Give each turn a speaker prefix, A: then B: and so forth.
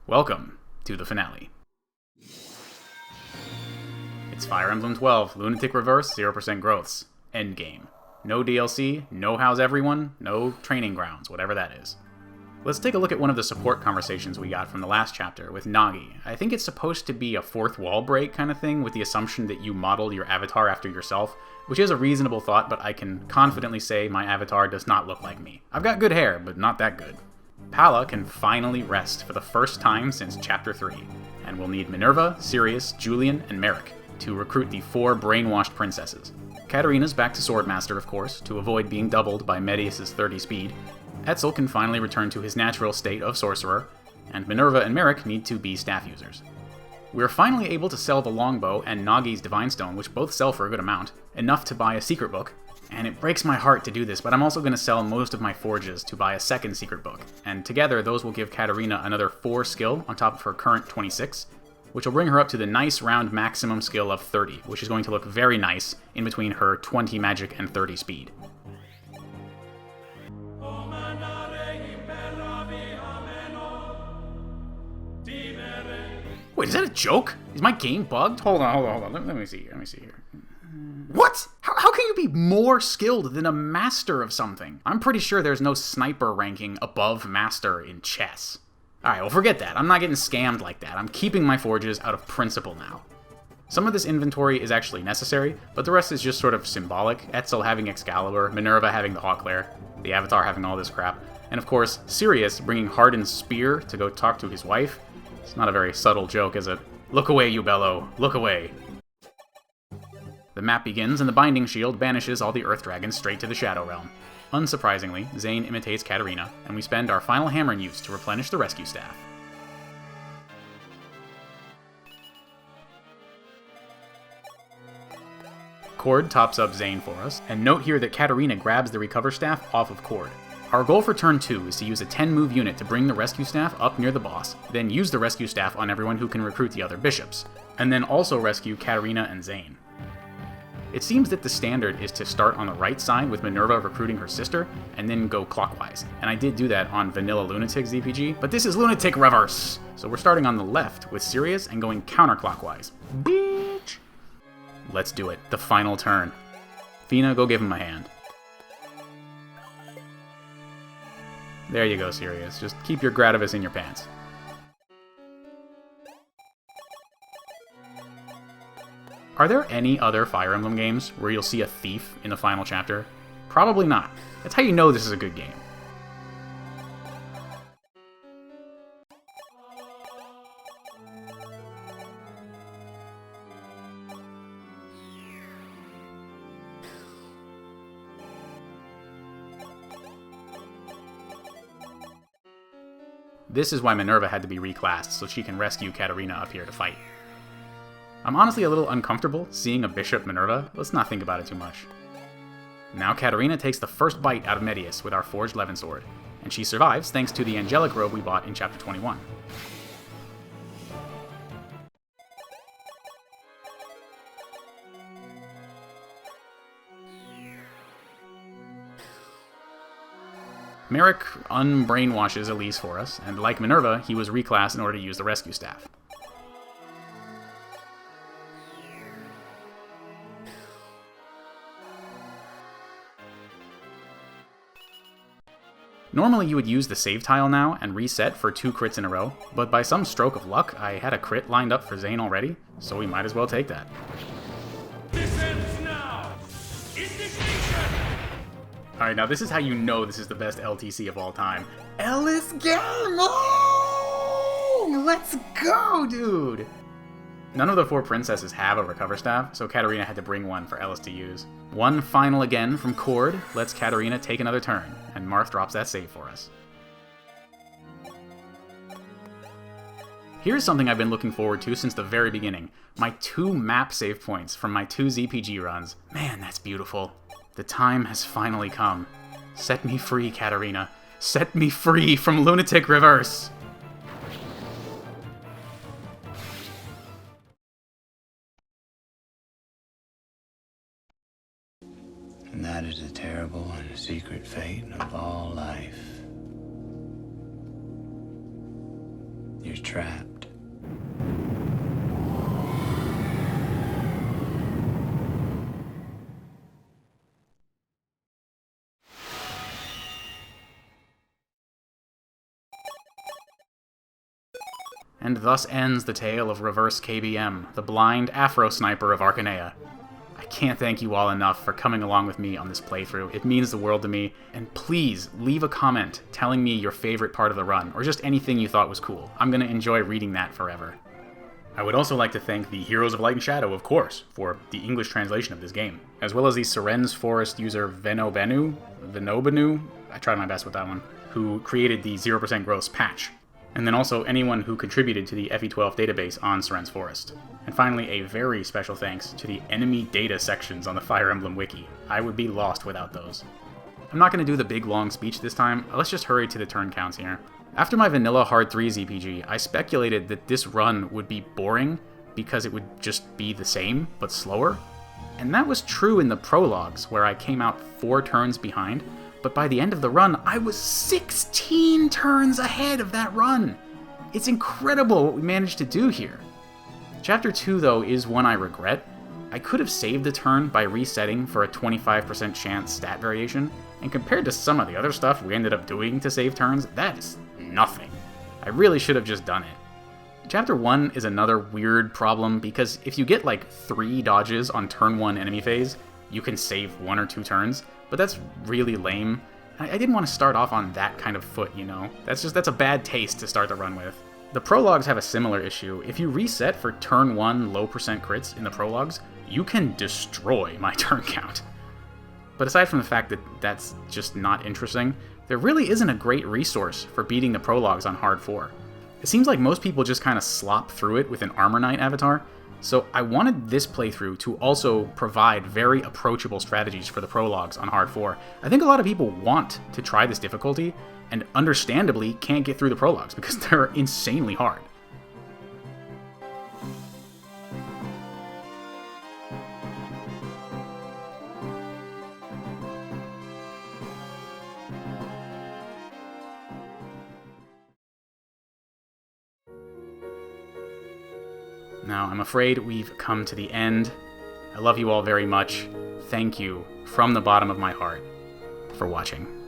A: Welcome to the finale. It's Fire Emblem 12, Lunatic-Reverse, 0% growths. Endgame. No DLC, no how's everyone, no training grounds, whatever that is. Let's take a look at one of the support conversations we got from the last chapter with Nagi. I think it's supposed to be a fourth wall break kind of thing with the assumption that you model your avatar after yourself, which is a reasonable thought, but I can confidently say my avatar does not look like me. I've got good hair, but not that good. Palla can finally rest for the first time since Chapter 3, and we'll need Minerva, Sirius, Julian, and Merrick to recruit the 4 brainwashed princesses. Katarina's back to Swordmaster, of course, to avoid being doubled by Medeus' 30 speed. Etzel can finally return to his natural state of Sorcerer, and Minerva and Merrick need to be staff users. We're finally able to sell the Longbow and Nagi's Divine Stone, which both sell for a good amount, enough to buy a secret book. And it breaks my heart to do this, but I'm also going to sell most of my forges to buy a second secret book. And together, those will give Katarina another 4 skill on top of her current 26, which will bring her up to the nice round maximum skill of 30, which is going to look very nice in between her 20 magic and 30 speed. Wait, is that a joke? Is my game bugged? Hold on. Let me see here. What? How can you be more skilled than a master of something? I'm pretty sure there's no sniper ranking above master in chess. Alright, well forget that. I'm not getting scammed like that. I'm keeping my forges out of principle now. Some of this inventory is actually necessary, but the rest is just sort of symbolic. Etzel having Excalibur, Minerva having the Hawklair, the Avatar having all this crap, and of course, Sirius bringing Harden's spear to go talk to his wife. It's not a very subtle joke, is it? Look away, you bellow. Look away. The map begins, and the Binding Shield banishes all the Earth Dragons straight to the Shadow Realm. Unsurprisingly, Zane imitates Katarina, and we spend our final Hammerne use to replenish the rescue staff. Cord tops up Zane for us, and note here that Katarina grabs the recover staff off of Cord. Our goal for turn 2 is to use a 10-move unit to bring the rescue staff up near the boss, then use the rescue staff on everyone who can recruit the other bishops, and then also rescue Katarina and Zane. It seems that the standard is to start on the right side with Minerva recruiting her sister, and then go clockwise. And I did do that on Vanilla Lunatic ZPG, but this is Lunatic-Reverse! So we're starting on the left with Sirius and going counterclockwise. Bitch! Let's do it. The final turn. Fina, go give him a hand. There you go, Sirius. Just keep your Gradivis in your pants. Are there any other Fire Emblem games where you'll see a thief in the final chapter? Probably not. That's how you know this is a good game. This is why Minerva had to be reclassed, so she can rescue Katarina up here to fight. I'm honestly a little uncomfortable seeing a Bishop Minerva. Let's not think about it too much. Now Katarina takes the first bite out of Medeus with our Forged Levin Sword, and she survives thanks to the Angelic Robe we bought in Chapter 21. Merrick unbrainwashes Elise for us, and like Minerva, he was reclassed in order to use the rescue staff. Normally you would use the save tile now and reset for 2 crits in a row, but by some stroke of luck, I had a crit lined up for Zane already, so we might as well take that.
B: This ends now! Indignation!
A: Alright, now this is how you know this is the best LTC of all time. Ellis Gang! Oh! Let's go, dude! None of the 4 princesses have a recover staff, so Katarina had to bring one for Ellis to use. One final again from Cord lets Katarina take another turn, and Marth drops that save for us. Here's something I've been looking forward to since the very beginning. My 2 map save points from my 2 ZPG runs. Man, that's beautiful. The time has finally come. Set me free, Katarina. Set me free from Lunatic-Reverse!
C: And that is the terrible and secret fate of all life. Your you're trapped.
A: And thus ends the tale of Reverse KBM, the blind Afro sniper of Arcanea. I can't thank you all enough for coming along with me on this playthrough. It means the world to me, and please leave a comment telling me your favorite part of the run, or just anything you thought was cool. I'm going to enjoy reading that forever. I would also like to thank the Heroes of Light and Shadow, of course, for the English translation of this game, as well as the Seren's Forest user Venobenu, I tried my best with that one, who created the 0% growth patch. And then also anyone who contributed to the FE12 database on Seren's Forest. And finally, a very special thanks to the enemy data sections on the Fire Emblem Wiki. I would be lost without those. I'm not going to do the big long speech this time, let's just hurry to the turn counts here. After my vanilla Hard 3 ZPG, I speculated that this run would be boring because it would just be the same, but slower. And that was true in the prologues, where I came out 4 turns behind, but by the end of the run, I was 16 turns ahead of that run! It's incredible what we managed to do here. Chapter 2, though, is one I regret. I could have saved the turn by resetting for a 25% chance stat variation, and compared to some of the other stuff we ended up doing to save turns, that is nothing. I really should have just done it. Chapter 1 is another weird problem, because if you get like 3 dodges on turn 1 enemy phase, you can save 1 or 2 turns, but that's really lame. I didn't want to start off on that kind of foot, you know? That's a bad taste to start the run with. The prologues have a similar issue. If you reset for turn 1 low percent crits in the prologues, you can destroy my turn count. But aside from the fact that that's just not interesting, there really isn't a great resource for beating the prologues on Hard 4. It seems like most people just kind of slop through it with an Armor Knight avatar, so I wanted this playthrough to also provide very approachable strategies for the prologues on Hard 4. I think a lot of people want to try this difficulty, and understandably can't get through the prologues because they're insanely hard. Now, I'm afraid we've come to the end. I love you all very much. Thank you from the bottom of my heart for watching.